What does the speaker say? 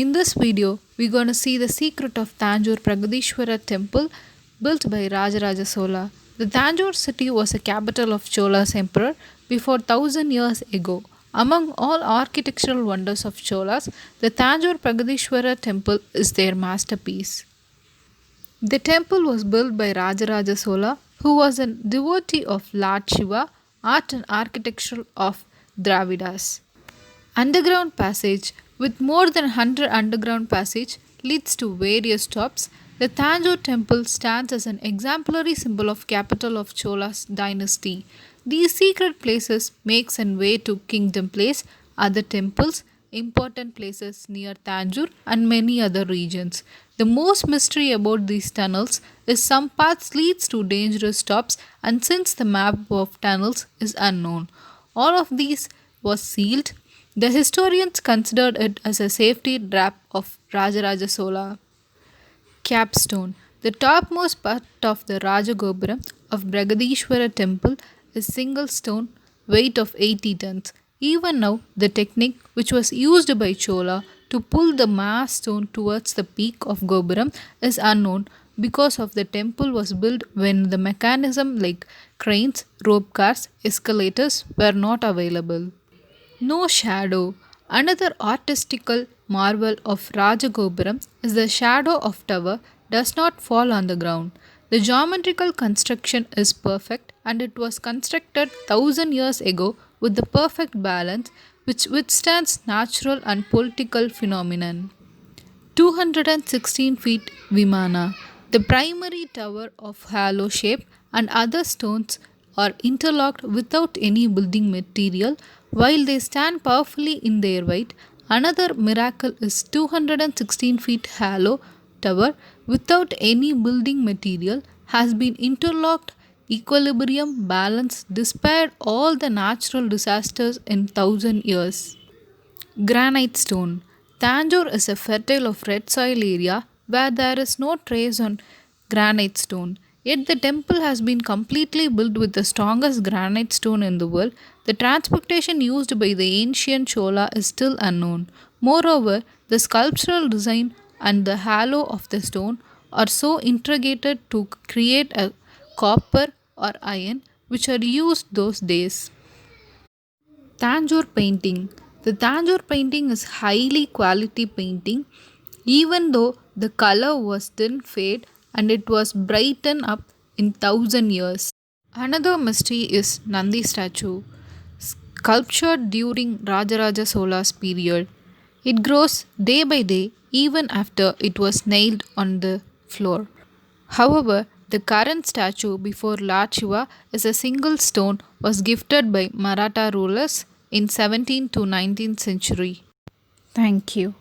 In this video, we're going to see the secret of Tanjore Pragadishwara temple built by Rajaraja Chola. The Tanjore city was a capital of Chola's emperor before 1000 years ago. Among all architectural wonders of Cholas, the Tanjore Pragadishwara temple is their masterpiece. The temple was built by Rajaraja Chola, who was a devotee of Lord Shiva, art and architecture of Dravidas. Underground passage with more than 100 underground passage leads to various tops. The Tanjore temple stands as an exemplary symbol of capital of Chola's dynasty. These secret places makes an way to Kingdom Place, other temples, important places near Tanjore and many other regions. The most mystery about these tunnels is some paths leads to dangerous stops and since the map of tunnels is unknown. All of these was sealed. The historians considered it as a safety trap of Rajaraja Chola. Capstone. The topmost part of the Rajagopuram of Bragadishwara temple is single stone, weight of 80 tons. Even now, the technique which was used by Chola to pull the mass stone towards the peak of Gopuram is unknown because of the temple was built when the mechanism like cranes, rope cars, escalators were not available. No shadow. Another artistical marvel of Rajagopuram is the shadow of tower does not fall on the ground. The geometrical construction is perfect and it was constructed 1000 years ago with the perfect balance which withstands natural and political phenomenon. 216 feet Vimana. The primary tower of hollow shape and other stones are interlocked without any building material while they stand powerfully in their weight. Another miracle is 216 feet hollow tower without any building material has been interlocked equilibrium balance despite all the natural disasters in 1000 years. Granite stone. Tanjore is a fertile of red soil area where there is no trace on granite stone. Yet the temple has been completely built with the strongest granite stone in the world. The transportation used by the ancient Chola is still unknown. Moreover, the sculptural design and the halo of the stone are so intricate to create a copper or iron which are used those days. Tanjore painting. The Tanjore painting is highly quality painting even though the color was didn't fade and it was brightened up in 1000 years. Another mystery is Nandi statue, sculptured during Rajaraja Chola's period. It grows day by day even after it was nailed on the floor. However, the current statue before Lord Shiva is a single stone was gifted by Maratha rulers in 17th to 19th century. Thank you.